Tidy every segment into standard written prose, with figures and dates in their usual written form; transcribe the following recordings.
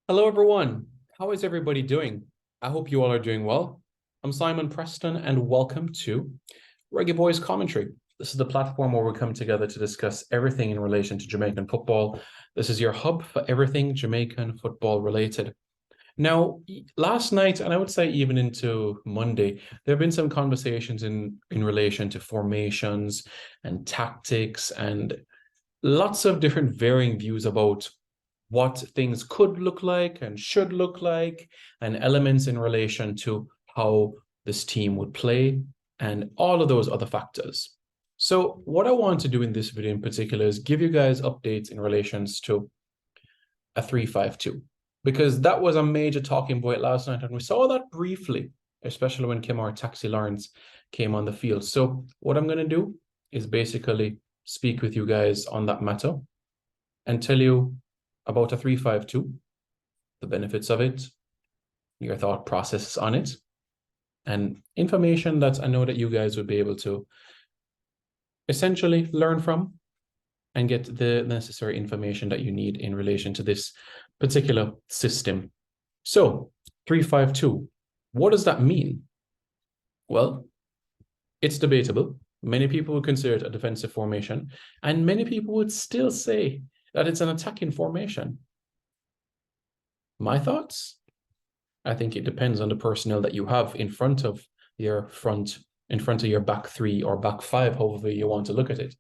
Hello, everyone. How is everybody doing? I hope you all are doing well. I'm Simon Preston, and welcome to Reggae Boys Commentary. This is the platform where we come together to discuss everything in relation to Jamaican football. This is your hub for everything Jamaican football related. Now, last night, and I would say even into Monday, there have been some conversations in relation to formations and tactics and lots of different varying views about what things could look like and should look like, and elements in relation to how this team would play, and all of those other factors. So, what I want to do in this video in particular is give you guys updates in relations to a 3-5-2, because that was a major talking point last night, and we saw that briefly, especially when Kemar Taxi Lawrence came on the field. So, what I'm going to do is basically speak with you guys on that matter and tell you about a 3-5-2, the benefits of it, your thought process on it, and information that I know that you guys would be able to essentially learn from and get the necessary information that you need in relation to this particular system. So, 3-5-2, what does that mean? Well, it's debatable. Many people would consider it a defensive formation, and many people would still say that it's an attacking formation. My thoughts? I think it depends on the personnel that you have in front of your back three or back five, however you want to look at it.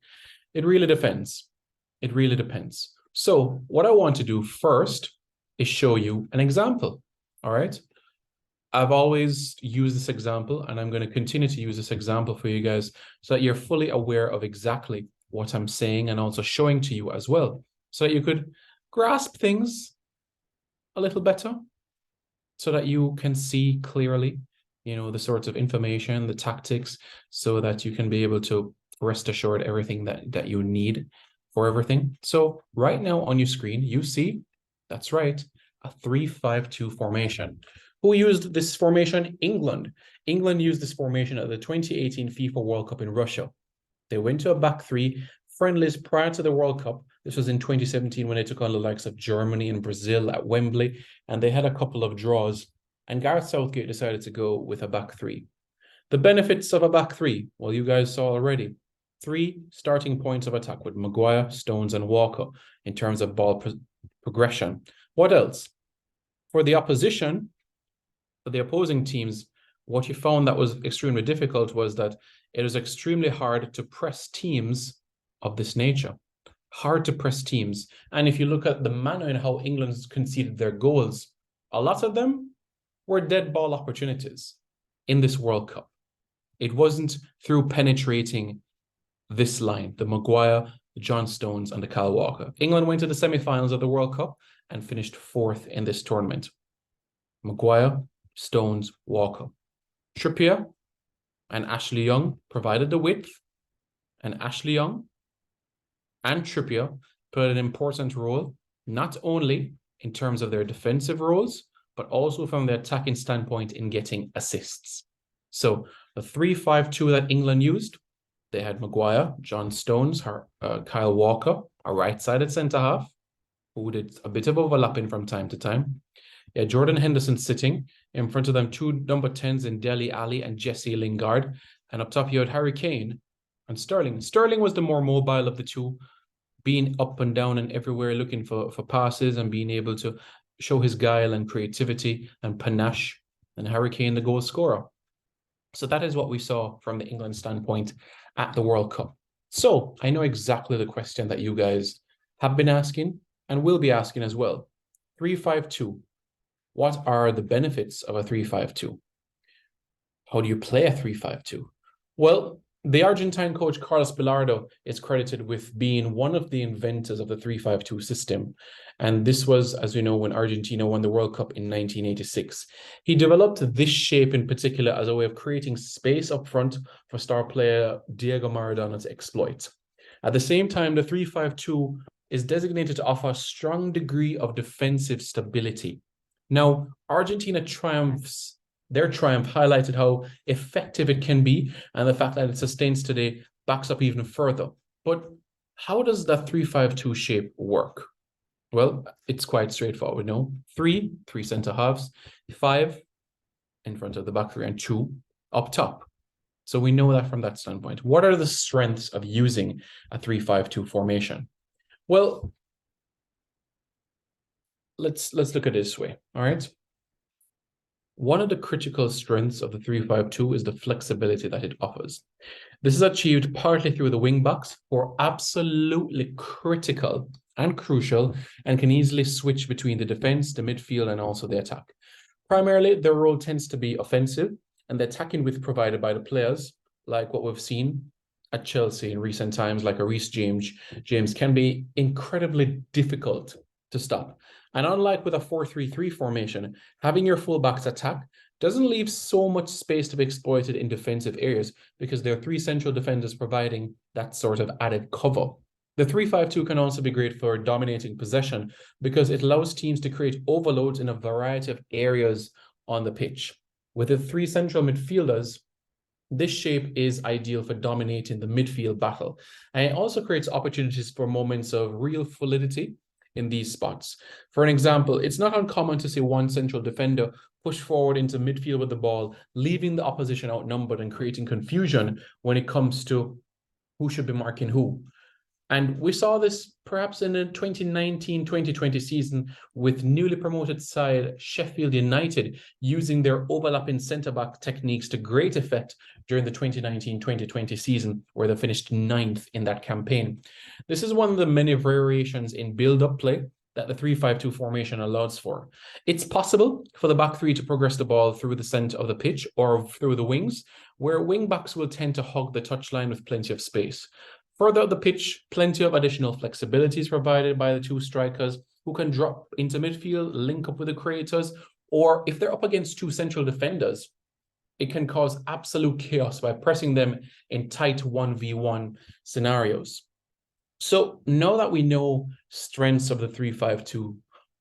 It really depends. It really depends. So what I want to do first is show you an example. All right. I've always used this example, and I'm going to continue to use this example for you guys so that you're fully aware of exactly what I'm saying and also showing to you as well, so that you could grasp things a little better, so that you can see clearly, the sorts of information, the tactics, so that you can be able to rest assured everything that you need for everything. So right now on your screen, you see, that's right, a 3-5-2 formation. Who used this formation? England. England used this formation at the 2018 FIFA World Cup in Russia. They went to a back three, friendlies prior to the World Cup. This was in 2017 when they took on the likes of Germany and Brazil at Wembley, and they had a couple of draws. And Gareth Southgate decided to go with a back three. The benefits of a back three, well, you guys saw already. 3 starting points of attack with Maguire, Stones, and Walker in terms of ball progression. What else? For the opposition, for the opposing teams, what you found that was extremely difficult was that it was extremely hard to press teams of this nature. Hard to press teams. And if you look at the manner in how England's conceded their goals, a lot of them were dead ball opportunities in this World Cup. It wasn't through penetrating this line, the Maguire, the John Stones, and the Kyle Walker. England went to the semi-finals of the World Cup and finished 4th in this tournament. Maguire, Stones, Walker. Trippier and Ashley Young provided the width, and Ashley Young and Trippier played an important role, not only in terms of their defensive roles, but also from the attacking standpoint in getting assists. So the 3-5-2 that England used, they had Maguire, John Stones, Kyle Walker, a right-sided centre-half, who did a bit of overlapping from time to time. Yeah, Jordan Henderson sitting in front of them, 2 number 10s in Dele Alli and Jesse Lingard. And up top, you had Harry Kane and Sterling. Sterling was the more mobile of the two, being up and down and everywhere, looking for passes and being able to show his guile and creativity and panache. And Harry Kane, the goal scorer. So that is what we saw from the England standpoint at the World Cup. So I know exactly the question that you guys have been asking and will be asking as well. 3-5-2. What are the benefits of a 3-5-2? How do you play a 3-5-2? Well, the Argentine coach Carlos Bilardo is credited with being one of the inventors of the 3-5-2 system. And this was, as we know, when Argentina won the World Cup in 1986. He developed this shape in particular as a way of creating space up front for star player Diego Maradona to exploit. At the same time, the 3-5-2 is designated to offer a strong degree of defensive stability. Now, Argentina triumphs. Their triumph highlighted how effective it can be, and the fact that it sustains today backs up even further. But how does that 3-5-2 shape work? Well, it's quite straightforward, no? Three center halves, five in front of the back three, and two up top. So we know that from that standpoint. What are the strengths of using a 3-5-2 formation? Well, let's look at it this way, all right? One of the critical strengths of the 3-5-2 is the flexibility that it offers. This is achieved partly through the wing backs, who are absolutely critical and crucial and can easily switch between the defense, the midfield, and also the attack. Primarily, their role tends to be offensive, and the attacking width provided by the players, like what we've seen at Chelsea in recent times, like a Reece James can be incredibly difficult to stop. And unlike with a 4-3-3 formation, having your fullbacks attack doesn't leave so much space to be exploited in defensive areas because there are three central defenders providing that sort of added cover. The 3-5-2 can also be great for dominating possession because it allows teams to create overloads in a variety of areas on the pitch. With the three central midfielders, this shape is ideal for dominating the midfield battle. And it also creates opportunities for moments of real fluidity in these spots. For an example, it's not uncommon to see one central defender push forward into midfield with the ball, leaving the opposition outnumbered and creating confusion when it comes to who should be marking who. And we saw this perhaps in the 2019-2020 season with newly promoted side Sheffield United using their overlapping centre-back techniques to great effect during the 2019-2020 season, where they finished 9th in that campaign. This is one of the many variations in build-up play that the 3-5-2 formation allows for. It's possible for the back three to progress the ball through the centre of the pitch or through the wings, where wing backs will tend to hug the touchline with plenty of space. Further up the pitch, plenty of additional flexibility is provided by the two strikers who can drop into midfield, link up with the creators, or if they're up against two central defenders, it can cause absolute chaos by pressing them in tight 1v1 scenarios. So now that we know strengths of the 3-5-2,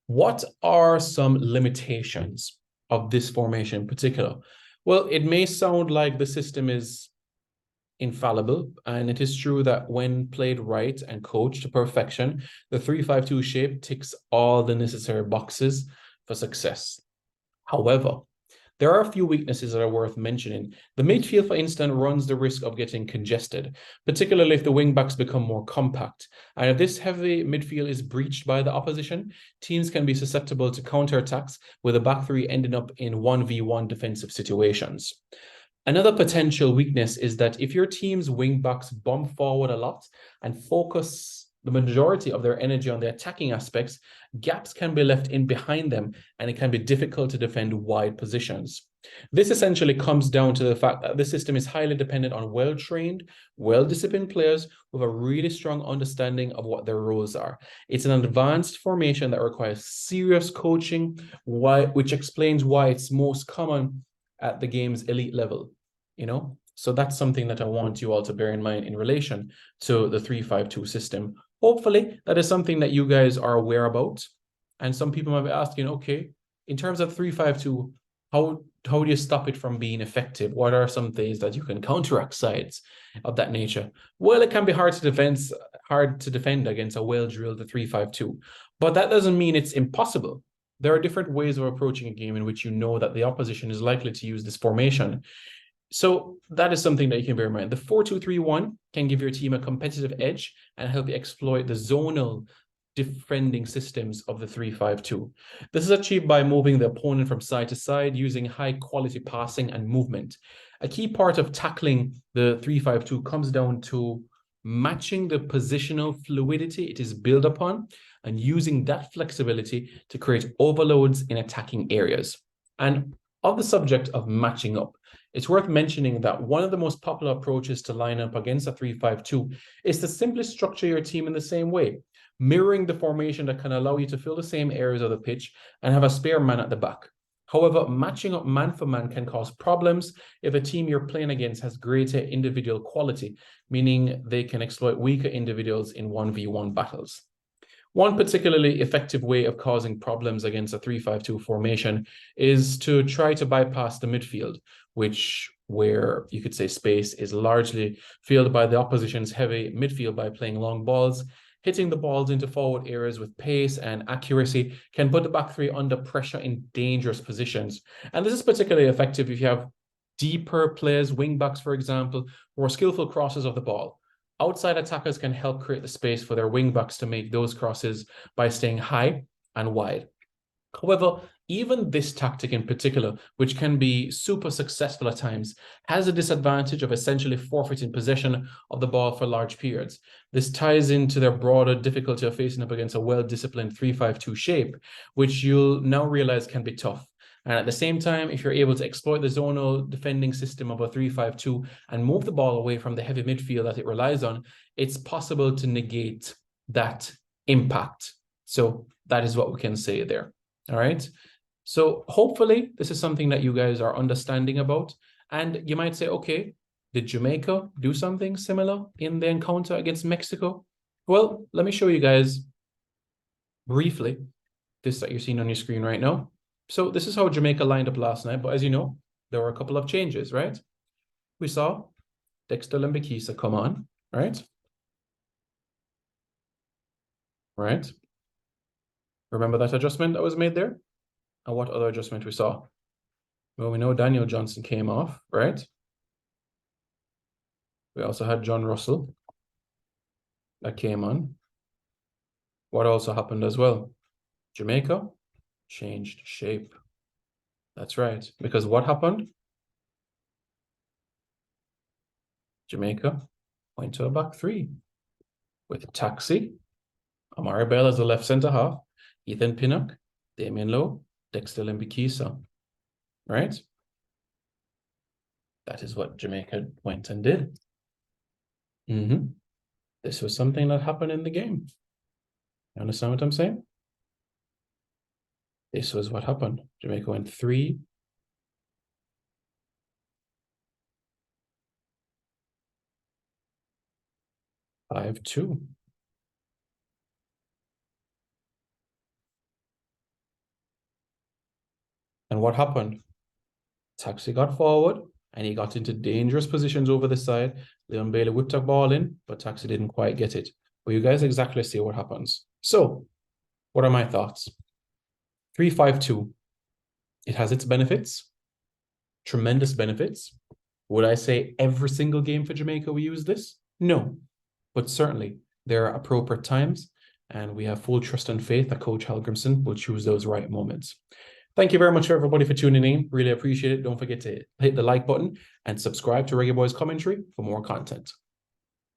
what are some limitations of this formation in particular? Well, it may sound like the system is infallible, and it is true that when played right and coached to perfection, the 3-5-2 shape ticks all the necessary boxes for success. However, there are a few weaknesses that are worth mentioning. The midfield, for instance, runs the risk of getting congested, particularly if the wing-backs become more compact. And if this heavy midfield is breached by the opposition, teams can be susceptible to counterattacks, with the back three ending up in 1v1 defensive situations. Another potential weakness is that if your team's wing-backs bump forward a lot and focus the majority of their energy on the attacking aspects, gaps can be left in behind them, and it can be difficult to defend wide positions. This essentially comes down to the fact that the system is highly dependent on well-trained, well-disciplined players with a really strong understanding of what their roles are. It's an advanced formation that requires serious coaching, which explains why it's most common at the game's elite level, So that's something that I want you all to bear in mind in relation to the 3-5-2 system. Hopefully, that is something that you guys are aware about. And some people might be asking, okay, in terms of 3-5-2, how do you stop it from being effective? What are some things that you can counteract sides of that nature? Well, it can be hard to defend against a well-drilled 3-5-2, but that doesn't mean it's impossible. There are different ways of approaching a game in which you know that the opposition is likely to use this formation. So that is something that you can bear in mind. The 4-2-3-1 can give your team a competitive edge and help you exploit the zonal defending systems of the 3-5-2. This is achieved by moving the opponent from side to side using high quality passing and movement. A key part of tackling the 3-5-2 comes down to matching the positional fluidity it is built upon and using that flexibility to create overloads in attacking areas. And on the subject of matching up, it's worth mentioning that one of the most popular approaches to line up against a 3-5-2 is to simply structure your team in the same way, mirroring the formation that can allow you to fill the same areas of the pitch and have a spare man at the back. However, matching up man for man can cause problems if a team you're playing against has greater individual quality, meaning they can exploit weaker individuals in 1v1 battles. One particularly effective way of causing problems against a 3-5-2 formation is to try to bypass the midfield, where you could say space is largely filled by the opposition's heavy midfield by playing long balls hitting the balls into forward areas with pace and accuracy can put the back three under pressure in dangerous positions. And this is particularly effective if you have deeper players, wing backs, for example, or skillful crosses of the ball. Outside attackers can help create the space for their wing backs to make those crosses by staying high and wide. However, even this tactic in particular, which can be super successful at times, has a disadvantage of essentially forfeiting possession of the ball for large periods. This ties into their broader difficulty of facing up against a well-disciplined 3-5-2 shape, which you'll now realize can be tough. And at the same time, if you're able to exploit the zonal defending system of a 3-5-2 and move the ball away from the heavy midfield that it relies on, it's possible to negate that impact. So that is what we can say there. All right. So hopefully this is something that you guys are understanding about. And you might say, okay, did Jamaica do something similar in the encounter against Mexico? Well, let me show you guys briefly this that you're seeing on your screen right now. So this is how Jamaica lined up last night. But as you know, there were a couple of changes, right? We saw Dexter Lembikisa come on, right? Right. Remember that adjustment that was made there? And what other adjustment we saw? Well, we know Daniel Johnson came off, right? We also had John Russell that came on. What also happened as well? Jamaica changed shape. That's right. Because what happened? Jamaica went to a back three with Taxi, Amari Bell as the left centre half, Ethan Pinnock, Damian Lowe, Dexter Lembikisa, right? That is what Jamaica went and did. This was something that happened in the game. You understand what I'm saying? This was what happened. Jamaica went 3-5-2. And what happened? Taxi got forward and he got into dangerous positions over the side. Leon Bailey whipped a ball in, but Taxi didn't quite get it. But you guys exactly see what happens. So, what are my thoughts? 3-5-2. It has its benefits, tremendous benefits. Would I say every single game for Jamaica we use this? No, but certainly there are appropriate times, and we have full trust and faith that Coach Hallgrimsson will choose those right moments. Thank you very much, everybody, for tuning in. Really appreciate it. Don't forget to hit the like button and subscribe to Reggae Boys Commentary for more content.